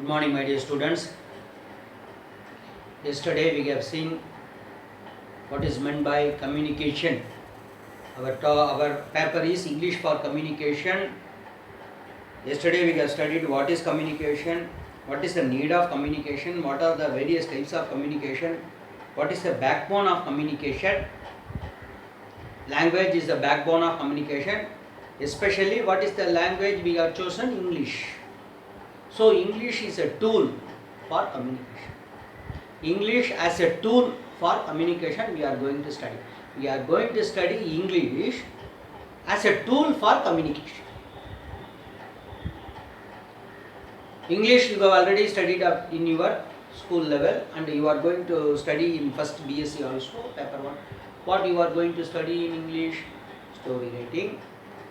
Good morning, my dear students. Yesterday we have seen what is meant by communication. Our paper is English for communication. Yesterday we have studied what is communication, what is the need of communication, what are the various types of communication, what is the backbone of communication. Language is the backbone of communication. Especially what is the language we have chosen? English. So English is a tool for communication. English as a tool for communication we are going to study. We are going to study English as a tool for communication. English you have already studied up in your school level, and you are going to study in first BSc also, paper 1. What you are going to study in English? Story writing,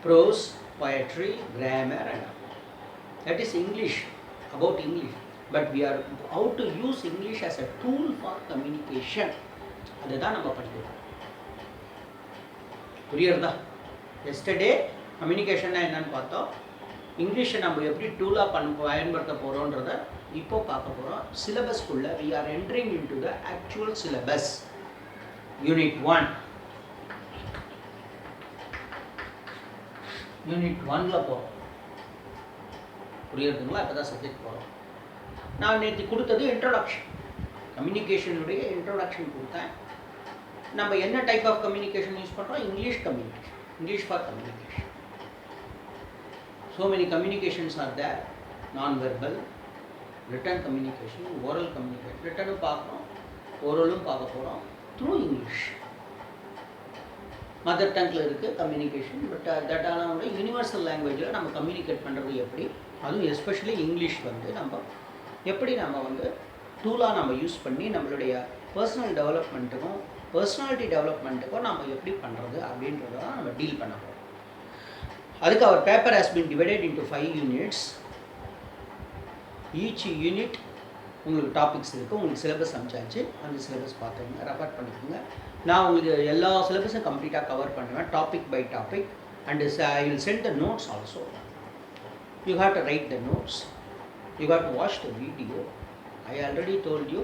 prose, poetry, grammar and all. That is English, about English. But we are how to use English as a tool for communication. அதுதான் நம்ம படிக்கிறோம். புரியுறதா? Yesterday கம்யூனிகேஷன்னா என்னன்னு பார்த்தோம். இங்கிலீஷை நம்ம எப்படி டூலாக பயன்படுத்த போகிறோன்றத இப்போ பார்க்க போகிறோம். சிலபஸ்க்குள்ள we are entering into the actual syllabus. Unit 1. Unit 1ல போகிறோம். புரியுறதுங்களா? இப்போ தான் சப்ஜெக்ட் போகிறோம். நான் நேற்று கொடுத்தது இன்ட்ரோடக்ஷன், கம்யூனிகேஷனுடைய இன்ட்ரோடக்ஷன் கொடுத்தேன். நம்ம என்ன டைப் ஆஃப் கம்யூனிகேஷன் யூஸ் பண்ணுறோம்? English communication, English for communication. So many communications are there. Non-verbal, written communication, oral communication. Written பார்க்குறோம், ஓரலும் பார்க்க போகிறோம் through English. மதர் டங்கில் இருக்குது கம்யூனிகேஷன். பட் தட்டான வந்து யூனிவர்சல் லாங்குவேஜில் நம்ம கம்யூனிகேட் பண்ணுறது எப்படி, அதுவும் எஸ்பெஷலி இங்கிலீஷ் வந்து நம்ம எப்படி நம்ம வந்து டூலாக நம்ம யூஸ் பண்ணி நம்மளுடைய பர்சனல் டெவலப்மெண்ட்டுக்கும் பர்சனாலிட்டி டெவலப்மெண்ட்டுக்கும் நம்ம எப்படி பண்ணுறது அப்படின்றத தான் நம்ம டீல் பண்ண போகிறோம். அதுக்கு அவர் paper has been divided into 5 units. Each unit உங்களுக்கு டாபிக்ஸ் இருக்குது. உங்களுக்கு சிலபஸ் அமைச்சாச்சு, அந்த சிலபஸ் பார்த்துங்க, ரெஃபர் பண்ணிக்கோங்க. நான் உங்களுக்கு எல்லா சிலபஸும் கம்ப்ளீட்டாக கவர் பண்ணுவேன், topic by topic. And I will send the notes also. You have to write the notes, you have to watch the video. I already told you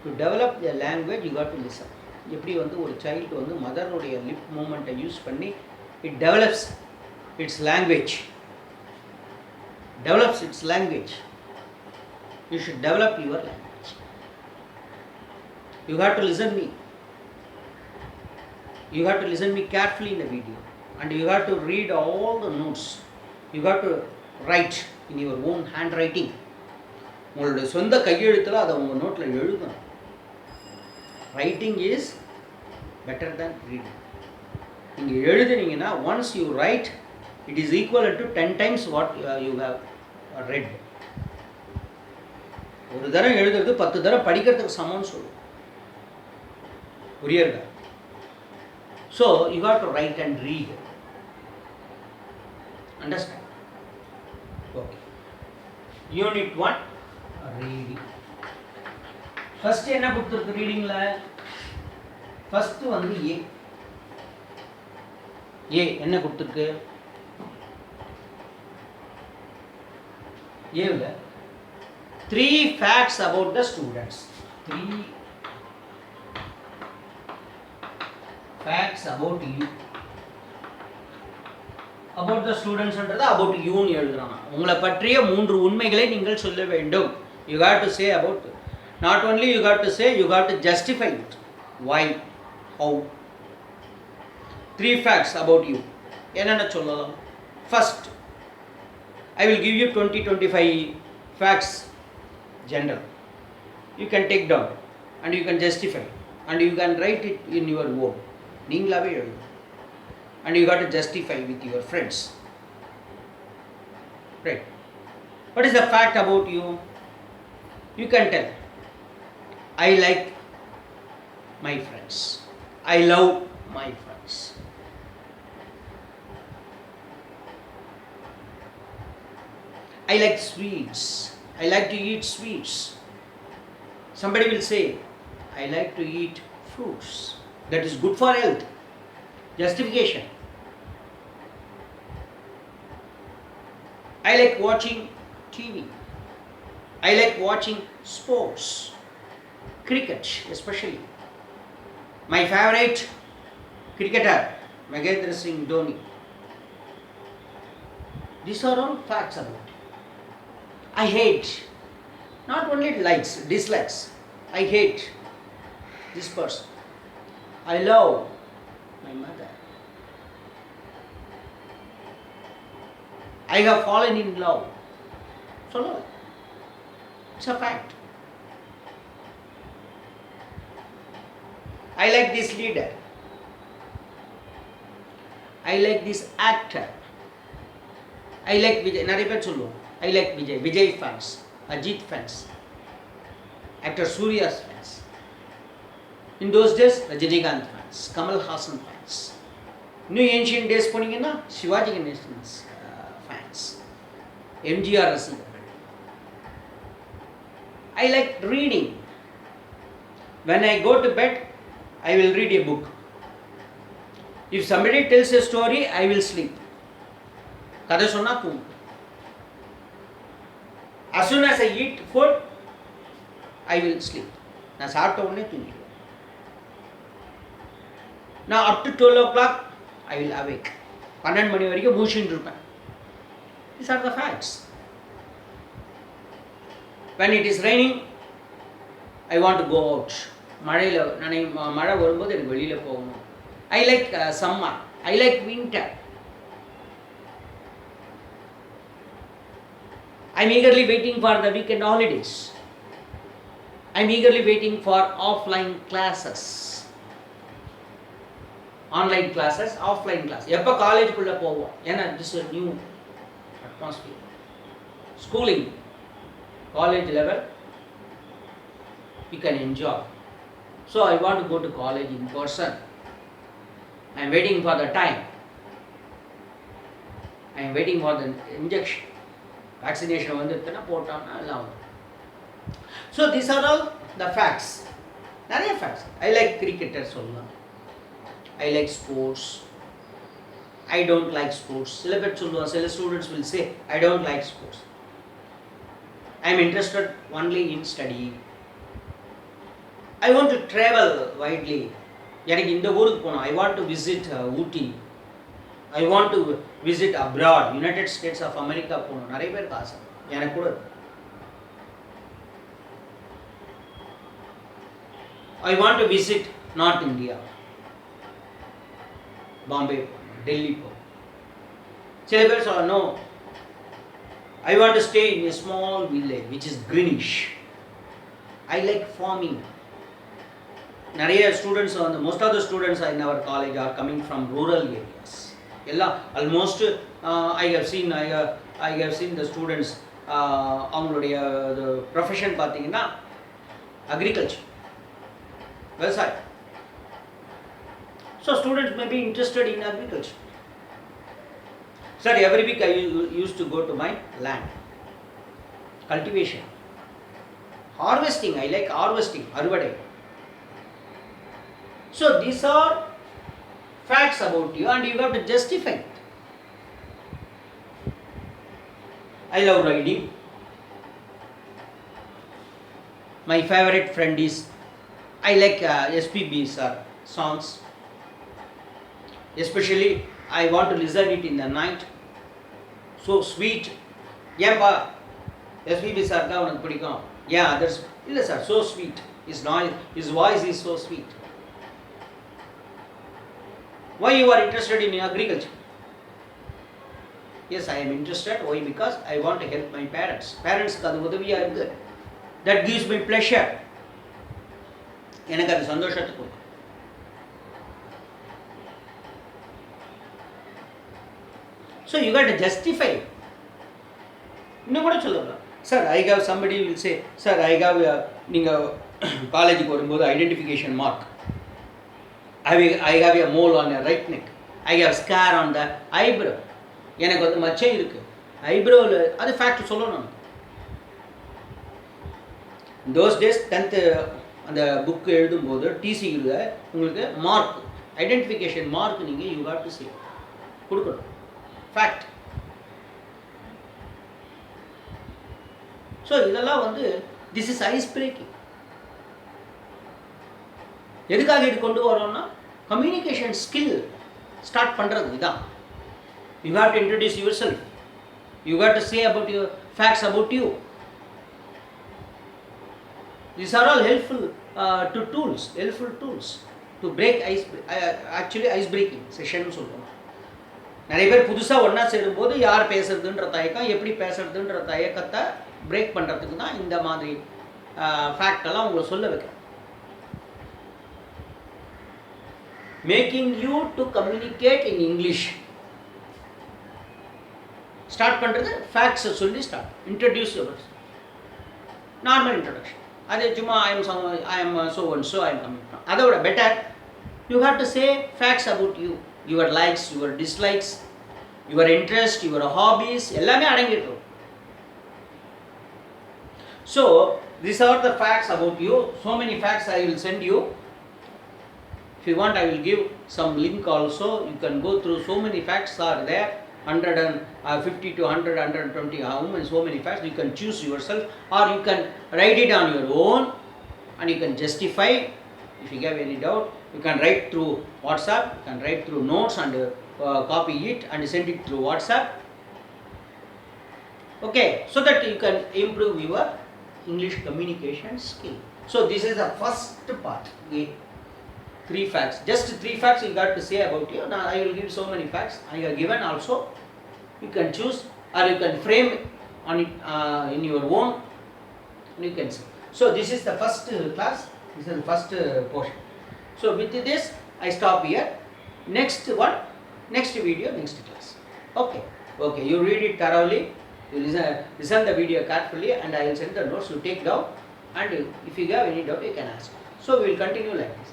to develop the language you have to listen. எப்படி வந்து ஒரு child வந்து மதருடைய lip மூமெண்ட்டை use பண்ணி it develops its language, develops its language. You should develop your language. You have to listen me. You have to listen me carefully in the video, and you have to read all the notes. You have to write in your own handwriting. உங்களுடைய சொந்த கையெழுத்தில் அதை உங்கள் நோட்டில் எழுதணும். Writing is better than reading. நீங்கள் எழுதுனீங்கன்னா once you write, it is equal to 10 times what you have read. ஒரு தரம் எழுதுறது 10 தரம் படிக்கிறதுக்கு சமம்னு சொல்லுவோம். புரியுறதா? So you have to write and read. Understand? Okay. Unit 1, reading. First என்ன கொடுத்துருக்கு ரீடிங்ல? ஃபர்ஸ்ட் வந்து ஏ என்ன கொடுத்துருக்கு? ஏல 3 facts about the students. 3 facts about you. about the students என்றது about you ன்னு எழுதுறாங்க. உங்களை பற்றிய 3 உண்மைகளை நீங்கள் சொல்ல வேண்டும். You got to say about, not only you got to say, you got to justify it. Why, how. 3 facts about you. என்னென்ன சொல்லலாம்? First, I will give you 20-25 facts general. You can take down and you can justify and you can write it in your own. நீங்களாவே எழுது. And you got to justify with your friends. Right. What is the fact about you? You can tell. I like my friends. I love my friends. I like sweets. I like to eat sweets. Somebody will say, I like to eat fruits. That is good for health. Justification. I like watching TV. I like watching sports, cricket especially. My favorite cricketer, Mahendra Singh Dhoni. These are all facts about it. I hate, not only likes, dislikes. I hate this person. I love my mother. I have fallen in love. So no, it's a fact. I like this leader. I like this actor. I like Vijay. நிறைய பேர் சொல்லுவோம். I like Vijay. Vijay fans. Ajit fans. Actor Surya's fans. In those days, Rajinikanth fans. Kamal Hassan fans. New ancient days போனீங்கன்னா Sivaji கணேசன்ஸ் fans. MGR ரசிகர்கள். I like reading. When I go to bed, I will read a book. If somebody tells a story, I will sleep. கதை சொன்னா தூங்கும். As soon as I eat food, I will sleep. நான் சாப்பிட்ட உடனே தூங்கிடுவேன். நான் up to 12 o'clock, I will awake. 12 மணி வரைக்கும் மூச்சுட்டு இருப்பேன். These are the facts. When it is raining, I want to go out. மழை வரும்போது எனக்கு வெளியில போகணும். I like summer. I like winter. I'm eagerly waiting for the weekend holidays. I'm eagerly waiting for offline classes. Online classes, offline classes. எப்போ காலேஜுக்குள்ளே போவோம்? ஏன்னா this is a new atmosphere. Schooling, college level, you can enjoy. So I want to go to college in person. I am waiting for the time. I am waiting for the injection. Vaccination வந்துருக்குன்னா போட்டோம்னா எல்லாம் வரும். So these are all the facts. நிறைய facts. I like cricketers சொல்லலாம். I like sports. I don't like sports. சில பேர் சொல்லுவாங்க, சில students will say, I don't like sports. I am interested only in studying. I want to travel widely. எனக்கு இந்த ஊருக்கு போகணும். I want to visit Ooty. I want to visit abroad, United States of America போகணும். நிறைய பேருக்கு ஆசை. எனக்கு கூட. I want to visit North India. Bombay, Delhi போகணும். சில பேர் சொல்ல, no. I want to stay in a small village which is greenish. I like farming. நிறைய ஸ்டூடெண்ட்ஸ் வந்து most of the students in our college are coming from rural areas. எல்லாம் almost I have seen the students அவங்களுடைய profession பார்த்தீங்கன்னா agriculture, விவசாயம். So students may be interested in agriculture. Sir, every week I used to go to my land. Cultivation. Harvesting, I like harvesting, அறுவடை. So these are facts about you and you have to justify it. I love riding. My favorite friend is, I like SPB sir songs. Especially I want to listen it in the night. So sweet. ஏன்பா SPB sir தான் உனக்கு பிடிக்கும்? Yeah, others இல்லை sir, so sweet. His voice is so sweet. Why you are interested in agriculture? Yes, I am interested. Why? Because I want to help my parents. Parents க்கு அது உதவியா இருக்கு. That gives me pleasure. எனக்கு அது சந்தோஷத்தை கொடுக்கும். So you got to justify. இன்னும் கூட சொல்லலாம். Sir, I have somebody will say, sir, I have நீங்க காலேஜுக்கு வரும்போது identification mark. I have a mole on a right neck. I have scar on the eyebrow. எனக்கு வந்து மச்சம் இருக்கு ஐப்ரோவில். அது ஃபேக்ட் சொல்லணும். those days 10th அந்த புக் எழுதும்போது டிசியில் உங்களுக்கு மார்க், ஐடென்டிஃபிகேஷன் மார்க் நீங்கள் யூ ஹேவ் டு சே கொடுக்கணும். ஃபேக்ட். ஸோ ஸோ இதெல்லாம் வந்து திஸ் இஸ் ஐஸ் பிரேக்கிங். எதுக்காக இது கொண்டு வரோம்னா கம்யூனிகேஷன் ஸ்கில் ஸ்டார்ட் பண்ணுறது இதான். You have to introduce your self, you have to say about your facts about you. These are all helpful tools to break ice, actually ice breaking session சொல்லுவோம். நிறைய பேர் புதுசாக ஒன்றா சேரும்போது யார் பேசுறதுன்ற தயக்கம், எப்படி பேசுறதுன்ற தயக்கத்தை பிரேக் பண்ணுறதுக்கு தான் இந்த மாதிரி ஃபேக்டெல்லாம் உங்களை சொல்ல வைக்கிறேன். Making you to communicate in English start பண்ணுறது ஃபேக்ட்ஸை சொல்லி start. Introduce your normal introduction. அது சும்மா I am so and so I am coming from. அதை விட better you have to say facts about you, your likes, your dislikes, your interest, your hobbies எல்லாமே அடங்கிட்டு. So these are the facts about you. So many facts I will send you. If you want I will give some link also. You can go through. So many facts are there, 150 to 100, 120, so many facts. You can choose yourself or you can write it on your own and you can justify. If you have any doubt, you can write through WhatsApp, you can write through notes and copy it and send it through WhatsApp. Okay, so that you can improve your English communication skill. So this is the first part. 3 facts, just 3 facts you got to say about you. Now I will give so many facts I have given also. You can choose or you can frame on it in your own and you can see. So this is the first class, this is the first portion. So with this I stop here. Next one, next video, next class. Okay, you read it thoroughly, you listen the video carefully and I will send the notes, you take down and if you have any doubt you can ask. So we will continue like this.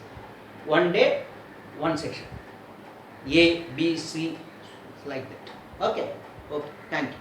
One day, one section. A, B, C, like that. Okay, thank you.